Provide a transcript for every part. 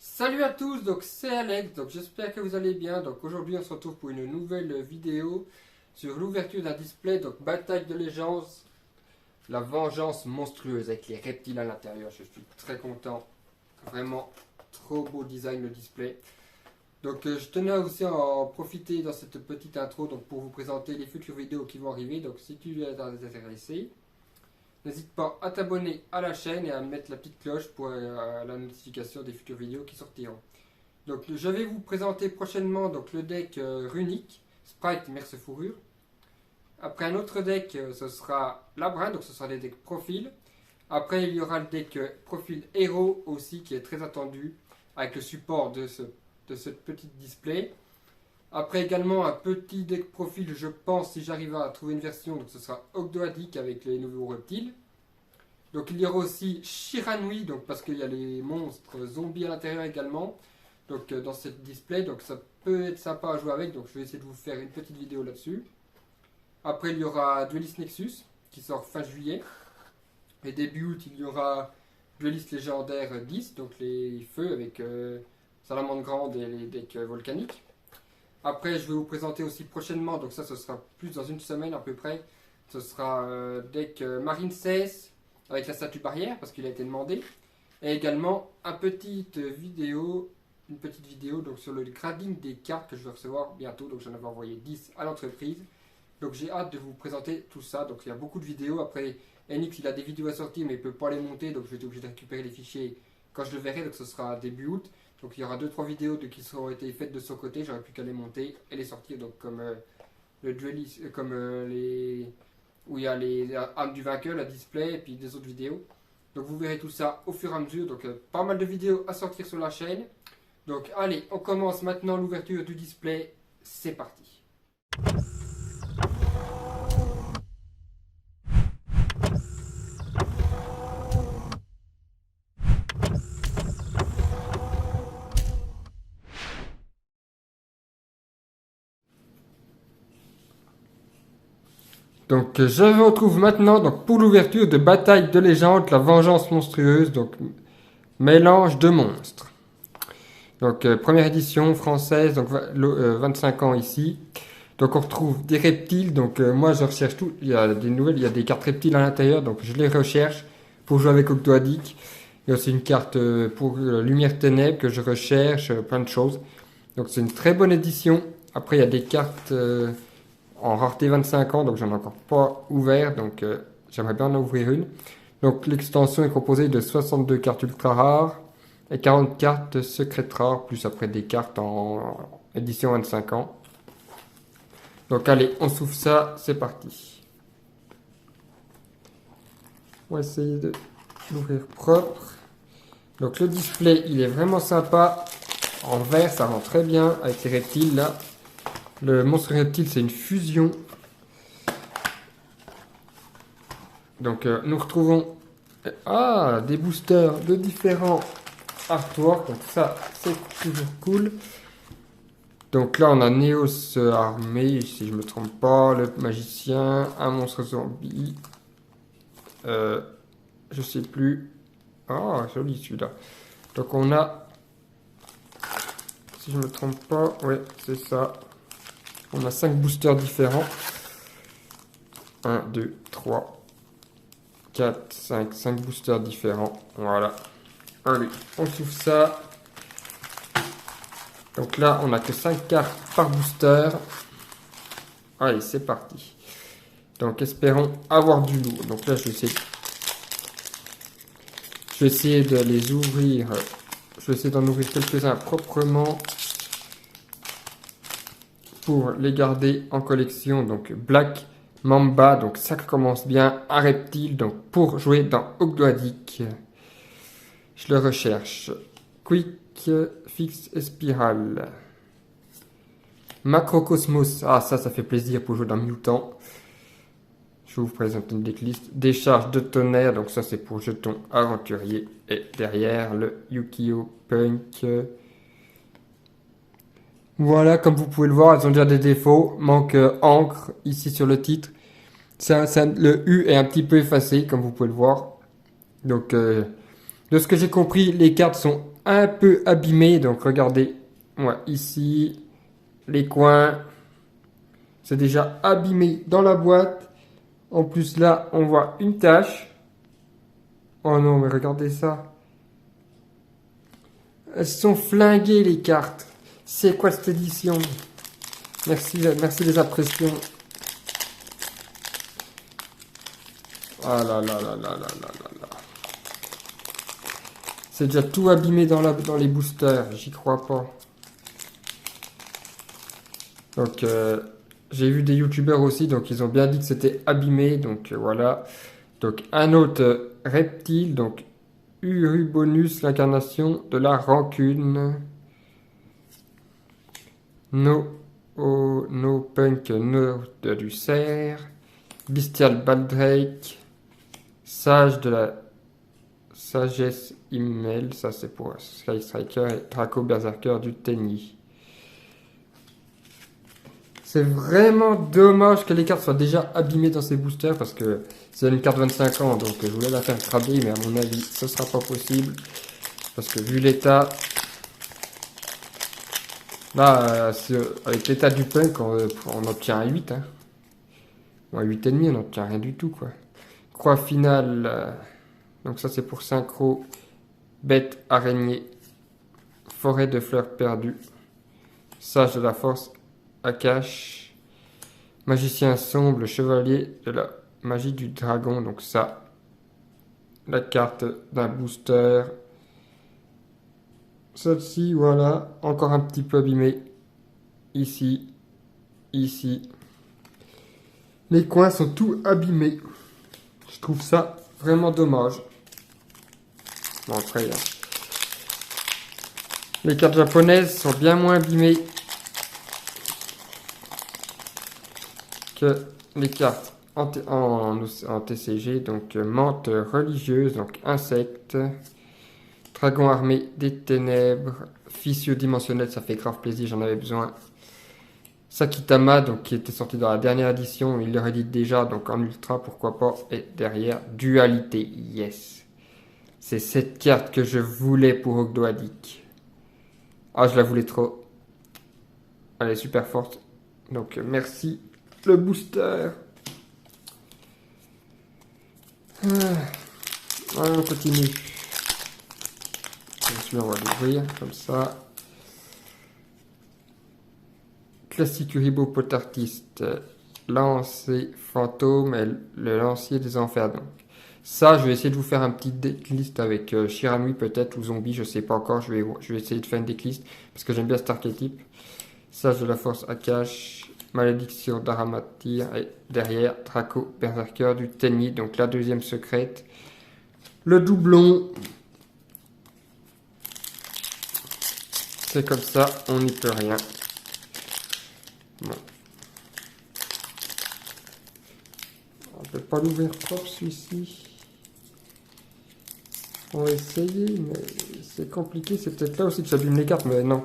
Salut à tous, donc c'est Alex, donc j'espère que vous allez bien. Donc aujourd'hui on se retrouve pour une nouvelle vidéo sur l'ouverture d'un display, donc Bataille de Légende, la vengeance monstrueuse avec les reptiles à l'intérieur. Je suis très content, vraiment trop beau design le display. Donc je tenais aussi à en profiter dans cette petite intro donc pour vous présenter les futures vidéos qui vont arriver. Donc si tu es intéressé, n'hésite pas à t'abonner à la chaîne et à mettre la petite cloche pour la notification des futures vidéos qui sortiront. Donc je vais vous présenter prochainement donc, le deck runique, Sprite Merce Fourrure. Après un autre deck, ce sera Labyrinthe, donc ce sera des decks profil. Après il y aura le deck profil héros aussi qui est très attendu avec le support de ce petit display. Après également un petit deck profil, je pense, si j'arrive à trouver une version, donc ce sera Ogdoadic avec les nouveaux reptiles. Donc il y aura aussi Shiranui, donc parce qu'il y a les monstres zombies à l'intérieur également. Donc dans ce display, donc ça peut être sympa à jouer avec, donc je vais essayer de vous faire une petite vidéo là-dessus. Après il y aura Duelist Nexus qui sort fin juillet. Et début août il y aura Duelist Légendaire 10, donc les feux avec Salamandre Grande et les decks volcaniques. Après, je vais vous présenter aussi prochainement, donc ça, ce sera plus dans une semaine à peu près. Ce sera deck Marine 16 avec la statue barrière parce qu'il a été demandé. Et également une petite vidéo donc sur le grading des cartes que je vais recevoir bientôt. Donc j'en avais envoyé 10 à l'entreprise. Donc j'ai hâte de vous présenter tout ça. Donc il y a beaucoup de vidéos. Après, NX il a des vidéos à sortir mais il ne peut pas les monter. Donc je vais être obligé de récupérer les fichiers quand je le verrai. Donc ce sera début août. Donc il y aura 2-3 vidéos qui seront été faites de son côté, j'aurai plus qu'à les monter et les sortir donc comme le duelist, comme les où il y a les armes du vainqueur, la display et puis des autres vidéos. Donc vous verrez tout ça au fur et à mesure. Donc pas mal de vidéos à sortir sur la chaîne. Donc allez, on commence maintenant l'ouverture du display. C'est parti. Donc je me retrouve maintenant donc, pour l'ouverture de Bataille de Légende, la vengeance monstrueuse, donc mélange de monstres. Donc première édition française, donc 25 ans ici. Donc on retrouve des reptiles, donc moi je recherche tout, il y a des nouvelles, il y a des cartes reptiles à l'intérieur, donc je les recherche pour jouer avec Ogdoadic. Il y a aussi une carte pour Lumière Ténèbres que je recherche, plein de choses. Donc c'est une très bonne édition. Après il y a des cartes en rareté 25 ans, donc j'en ai encore pas ouvert, donc j'aimerais bien en ouvrir une. Donc l'extension est composée de 62 cartes ultra rares et 40 cartes secrètes rares, plus après des cartes en édition 25 ans. Donc allez, on s'ouvre ça, c'est parti. On va essayer de l'ouvrir propre. Donc le display, il est vraiment sympa. En vert, ça rend très bien avec les reptiles là. Le monstre reptile, c'est une fusion. Donc nous retrouvons des boosters de différents artworks. Donc ça, c'est toujours cool. Donc là, on a Neos armé, si je me trompe pas, le magicien, un monstre zombie. Je sais plus. Ah, joli celui-là. Donc on a, si je me trompe pas, ouais, c'est ça. On a 5 boosters différents. 1, 2, 3, 4, 5. 5 boosters différents. Voilà. Allez, on trouve ça. Donc là, on n'a que 5 cartes par booster. Allez, c'est parti. Donc espérons avoir du lourd. Donc là, je vais essayer de les ouvrir. Je vais essayer d'en ouvrir quelques-uns proprement pour les garder en collection. Donc Black Mamba, donc ça commence bien. Un reptile, donc pour jouer dans Ogdoadic. Je le recherche. Quick Fix et Spirale. Macrocosmos, ça fait plaisir pour jouer dans Mutant. Je vous présente une decklist. Décharge de tonnerre, donc ça c'est pour jetons aventurier. Et derrière le Yu-Gi-Oh! Punk. Voilà, comme vous pouvez le voir, elles ont déjà des défauts. Manque encre ici sur le titre. Le U est un petit peu effacé, comme vous pouvez le voir. Donc, de ce que j'ai compris, les cartes sont un peu abîmés. Donc regardez, moi ici, les coins, c'est déjà abîmé dans la boîte. En plus là, on voit une tache. Oh non, mais regardez ça. Elles sont flinguées les cartes. C'est quoi cette édition? Merci, merci les impressions. Ah là là là là là là là là. C'est déjà tout abîmé dans les boosters. J'y crois pas. Donc, j'ai vu des youtubeurs aussi, donc ils ont bien dit que c'était abîmé. Donc, voilà. Donc, un autre reptile. Donc, Urubonus, l'incarnation de la rancune. No Punk, No du cerf. Bestial Baldrake. Sage de la sagesse Immel. Ça, c'est pour Sky Striker. Et Draco Berserker du Tenny. C'est vraiment dommage que les cartes soient déjà abîmées dans ces boosters parce que c'est une carte 25 ans, donc je voulais la faire craber, mais à mon avis, ce sera pas possible. Parce que vu l'état, là, avec l'état du punk, on obtient un 8. Hein. Ou un 8,5, on n'obtient rien du tout, quoi. Croix finale, donc ça c'est pour synchro, bête araignée, forêt de fleurs perdues, sage de la force, Akash, magicien sombre, chevalier de la magie du dragon, donc ça, la carte d'un booster. Celle-ci, voilà, encore un petit peu abîmée. Ici, ici. Les coins sont tout abîmés. Je trouve ça vraiment dommage. Bon, après, les cartes japonaises sont bien moins abîmées que les cartes en TCG. Donc, menthe religieuse, donc insectes. Dragon armé des ténèbres, fissure dimensionnelle, ça fait grave plaisir, j'en avais besoin. Sakitama, donc qui était sorti dans la dernière édition, il le réédite déjà, donc en ultra, pourquoi pas. Et derrière, dualité, yes. C'est cette carte que je voulais pour Ogdoadik. Ah, je la voulais trop. Elle est super forte. Donc merci le booster. Allez, on continue. Celui-là, on va l'ouvrir comme ça. Classique Uribo Potartiste. Lancer fantôme et le lancier des enfers. Donc, ça, je vais essayer de vous faire un petit decklist avec Shiranui peut-être ou Zombie, je sais pas encore. Je vais essayer de faire une decklist parce que j'aime bien cet archétype. Sage de la force Akash. Malédiction d'Aramatyr. Et derrière, Draco Berserker du Tenny. Donc la deuxième secrète. Le doublon. C'est comme ça, on n'y peut rien. Bon. On ne peut pas l'ouvrir propre celui-ci. On va essayer, mais c'est compliqué. C'est peut-être là aussi que j'abîme les cartes, mais non.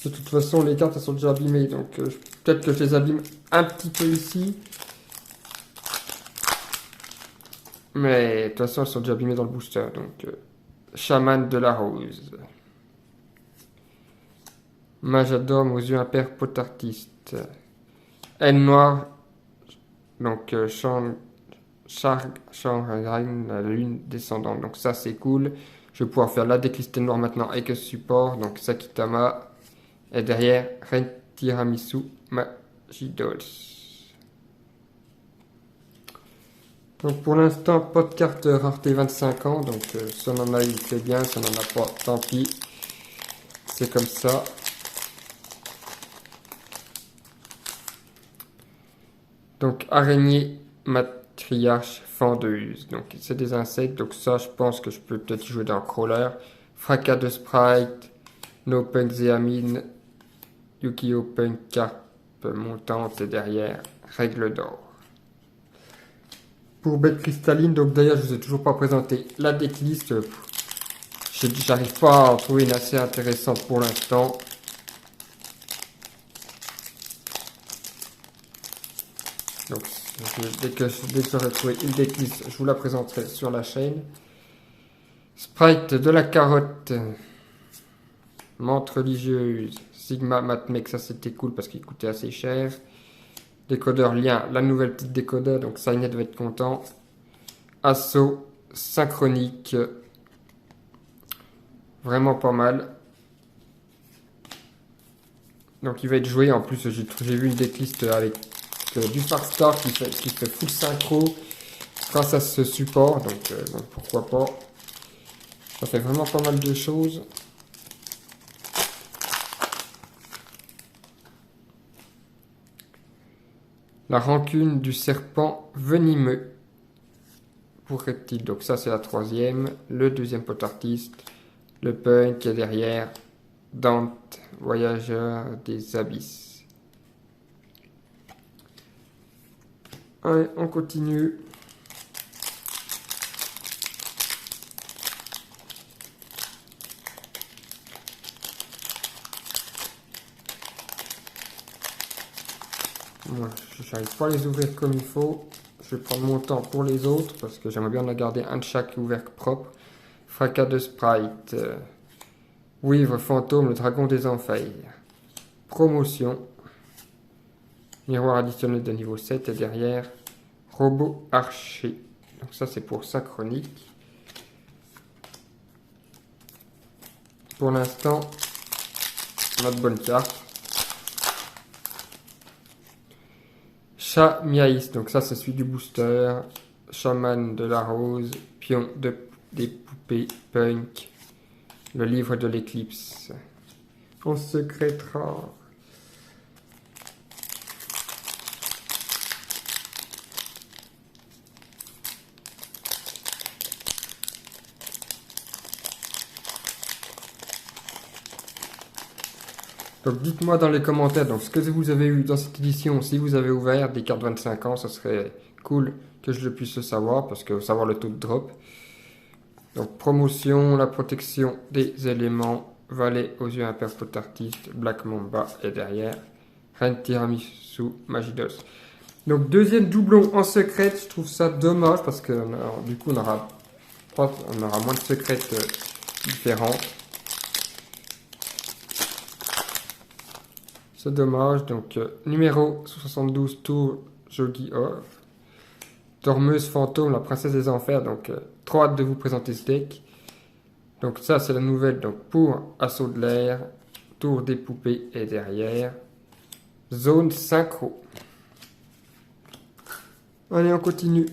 De toute façon, les cartes elles sont déjà abîmées, donc peut-être que je les abîme un petit peu ici. Mais de toute façon, elles sont déjà abîmées dans le booster. Donc, chaman de la rose. Majadome aux yeux impairs potartiste. Haine noire. Donc, la lune descendante. Donc, ça, c'est cool. Je vais pouvoir faire la déclistée noire maintenant avec ce support. Donc, Sakitama. Et derrière, Ren Tiramisu Magidols. Donc pour l'instant, pas de carte rareté 25 ans. Donc si on en a, il fait bien. Si on n'en a pas, tant pis. C'est comme ça. Donc araignée matriarche fendeuse. Donc c'est des insectes. Donc ça, je pense que je peux peut-être y jouer dans Crawler. Fracas de Sprite. No Punk Zeamine. Yu-Gi-Oh! Punk Carpe montante et derrière, règle d'or. Pour bête cristalline, donc d'ailleurs, je vous ai toujours pas présenté la decklist. J'arrive pas à en trouver une assez intéressante pour l'instant. Donc, dès que j'aurai trouvé une decklist, je vous la présenterai sur la chaîne. Sprite de la carotte. Menthe religieuse, Sigma Matmec, ça c'était cool parce qu'il coûtait assez cher. Décodeur lien, la nouvelle petite décodeur, donc Signet va être content. Assaut, synchronique, vraiment pas mal. Donc il va être joué, en plus j'ai vu une decklist avec du Farstar qui fait full synchro grâce à ce support, donc bon, pourquoi pas. Ça fait vraiment pas mal de choses. La rancune du serpent venimeux pour reptile. Donc ça c'est la troisième. Le deuxième pot artiste. Le punk qui est derrière. Dante, voyageur des abysses. Allez, on continue. Moi, je n'arrive pas à les ouvrir comme il faut. Je vais prendre mon temps pour les autres parce que j'aimerais bien en garder un de chaque ouvert propre. Fracas de sprite. Wivre fantôme, le dragon des enfers. Promotion. Miroir additionnel de niveau 7 et derrière robot archer. Donc ça c'est pour synchronique. Pour l'instant, on a de bonnes cartes. Chat Miaïs, donc ça c'est celui du booster. Chaman de la rose. Pion des poupées punk. Le livre de l'éclipse. En secret rare. Donc dites-moi dans les commentaires donc, ce que vous avez eu dans cette édition, si vous avez ouvert des cartes 25 ans, ce serait cool que je le puisse le savoir, parce que savoir le taux de drop. Donc promotion, la protection des éléments, valet aux yeux impairs pot artiste, Black Mamba et derrière, Reine Tiramisu, Magidos. Donc deuxième doublon en secret, je trouve ça dommage, parce que du coup on aura moins de secrètes différentes. C'est dommage. Donc, numéro 72, tour Jogi Off. Dormeuse fantôme, la princesse des enfers. Donc, trop hâte de vous présenter ce deck. Donc, ça, c'est la nouvelle. Donc, pour assaut de l'air, tour des poupées et derrière. Zone synchro. Allez, on continue.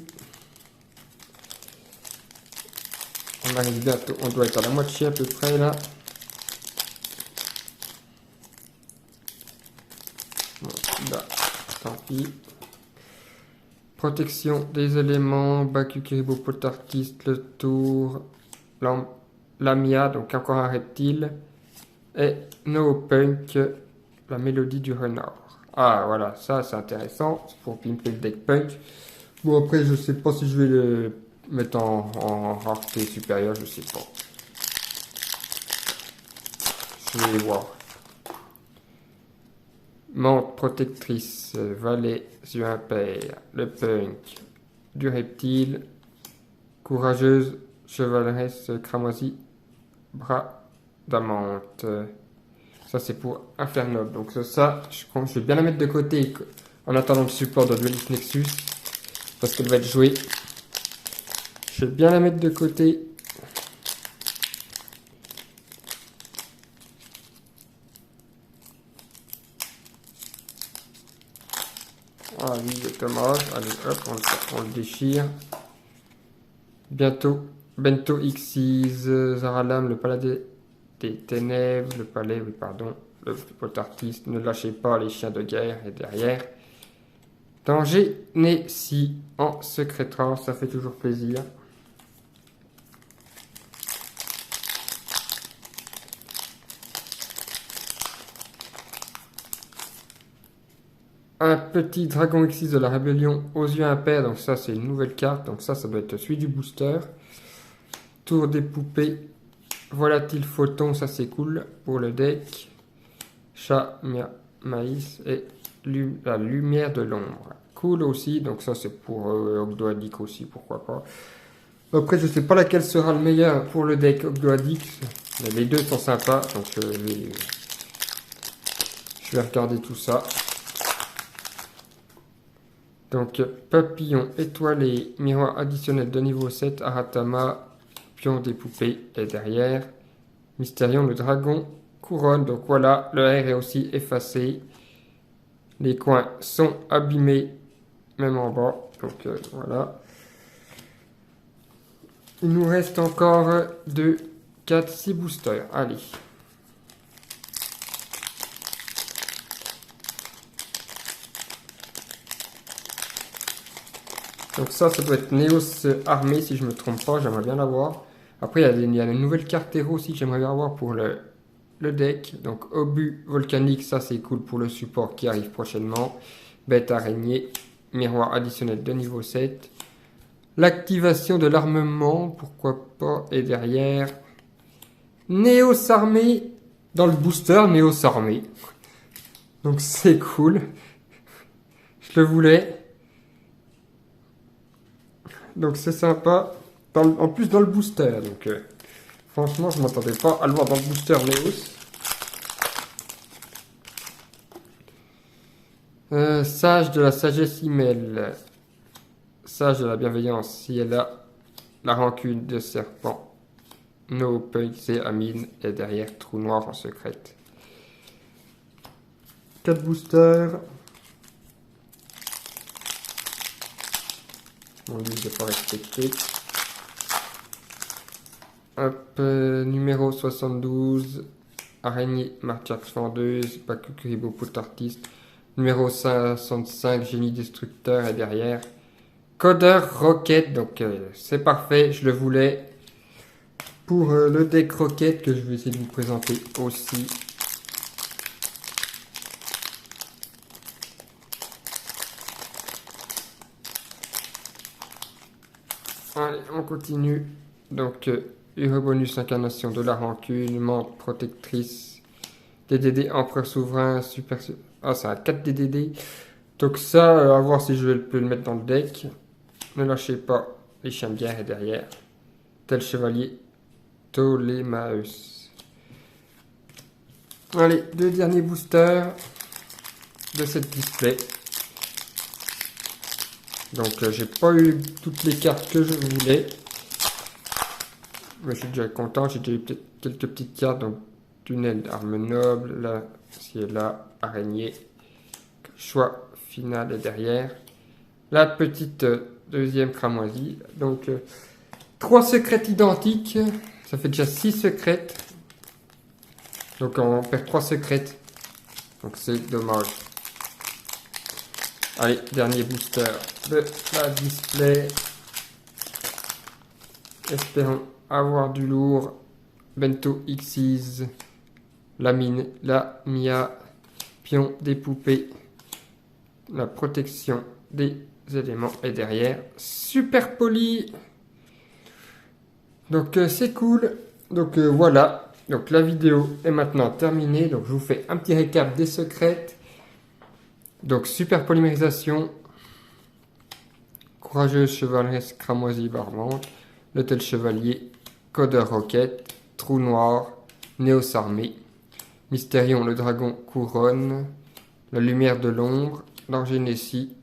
On arrive bientôt. On doit être à la moitié à peu près là. Là, tant pis. Protection des éléments, Baku Kiribo pot artiste, le tour, Lamia, donc encore un reptile, et No Punk, la mélodie du renard. Ah voilà, ça c'est intéressant, c'est pour pimper le deck punk. Bon après je sais pas si je vais le mettre en rareté supérieure, je sais pas. Je vais voir. Menthe protectrice, valet, yeux impairs, le punk, du reptile, courageuse, chevaleresse, cramoisie, bras d'amante. Ça c'est pour Infernoble. Donc ça, je vais bien la mettre de côté en attendant le support de Duelist Nexus, parce qu'elle va être jouée. Je vais bien la mettre de côté. Ah oui, c'est dommage. Allez, hop, on le déchire. Bientôt, Bento Xyz, Zaralam, le palais des ténèbres, le palais, oui, pardon, le pot artiste, ne lâchez pas les chiens de guerre, et derrière. Danger Nessie en secret rare, ça fait toujours plaisir. Un petit dragon Xyz de la rébellion aux yeux impairs, donc ça c'est une nouvelle carte, donc ça doit être celui du booster. Tour des poupées, volatile photon, ça c'est cool pour le deck. Chat, maïs et la lumière de l'ombre. Cool aussi, donc ça c'est pour Ogdoadic aussi, pourquoi pas. Après je sais pas laquelle sera le meilleur pour le deck Ogdoadic. Mais les deux sont sympas, donc je vais regarder tout ça. Donc, papillon étoilé, miroir additionnel de niveau 7, Aratama, pion des poupées est derrière. Mystérion, le dragon, couronne. Donc voilà, le R est aussi effacé. Les coins sont abîmés, même en bas. Donc voilà. Il nous reste encore 2, 4, 6 boosters. Allez. Donc ça doit être Neos armé si je me trompe pas, j'aimerais bien l'avoir. Après il y a une nouvelle carte héros aussi que j'aimerais bien avoir pour le deck. Donc obus volcanique, ça c'est cool pour le support qui arrive prochainement. Bête araignée, miroir additionnel de niveau 7. L'activation de l'armement, pourquoi pas, est derrière. Neos armé dans le booster, Neos armé. Donc c'est cool. Je le voulais. Donc c'est sympa, en plus dans le booster, donc franchement je m'attendais pas à le voir dans le booster Neos. Sage de la sagesse email, sage de la bienveillance, si elle a la rancune de serpent, no punk c'est Amine, et derrière trou noir en secrète. 4 boosters. Mon livre n'est pas respecté. Hop, numéro 72, araignée, martyre fendeuse, Bakukuribo artiste. Numéro 65, génie destructeur est derrière. Codeur Rocket, donc c'est parfait, je le voulais. Pour le deck Rocket que je vais essayer de vous présenter aussi. Allez, on continue. Donc, Hero bonus incarnation de la rancune, menthe protectrice, DDD empereur souverain, super. Ah, c'est un 4 DDD. Donc, ça, à voir si je peux le mettre dans le deck. Ne lâchez pas, les chiens de guerre est derrière. Tel chevalier, Ptolémaeus. Allez, 2 derniers boosters de cette display. Donc j'ai pas eu toutes les cartes que je voulais. Mais je suis déjà content, j'ai déjà eu quelques petites cartes. Donc tunnel d'armes nobles, là, si est là, araignée. Choix final est derrière. La petite deuxième cramoisie. Donc 3 secrètes identiques. Ça fait déjà 6 secrètes. Donc on perd 3 secrètes. Donc c'est dommage. Allez, dernier booster de la display. Espérons avoir du lourd. Bento Xyz, la mine, la Mia, pion des poupées, la protection des éléments est derrière. Super poli. Donc c'est cool. Donc voilà. Donc la vidéo est maintenant terminée. Donc je vous fais un petit récap des secrètes. Donc, super polymérisation, courageuse chevaleresse cramoisie barbante, le tel chevalier, codeur roquette, trou noir, Néos armé, Mystérion le dragon couronne, la lumière de l'ombre, l'Angénésie,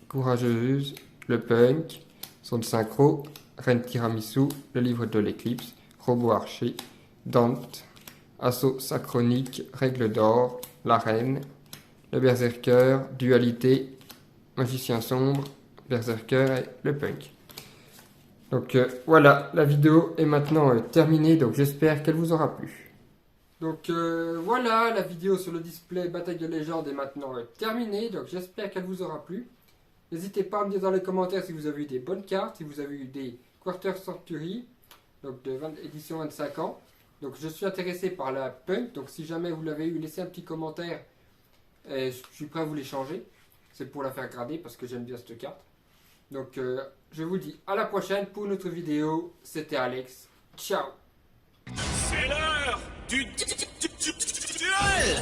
courageuse, le punk, son synchro, reine tiramisu, le livre de l'éclipse, robot archer, Dante, assaut synchronique, règle d'or, la reine, le berserker, dualité, magicien sombre, berserker et le punk. Donc voilà, la vidéo est maintenant terminée, donc j'espère qu'elle vous aura plu. Donc voilà, la vidéo sur le display Bataille de légende est maintenant terminée, donc j'espère qu'elle vous aura plu. N'hésitez pas à me dire dans les commentaires si vous avez eu des bonnes cartes, si vous avez eu des Quarter Century, donc de édition 25 ans. Donc je suis intéressé par la punk, donc si jamais vous l'avez eu, laissez un petit commentaire. Et je suis prêt à vous les changer. C'est pour la faire grader parce que j'aime bien cette carte. Donc je vous dis à la prochaine pour une autre vidéo. C'était Alex. Ciao. C'est l'heure du duel.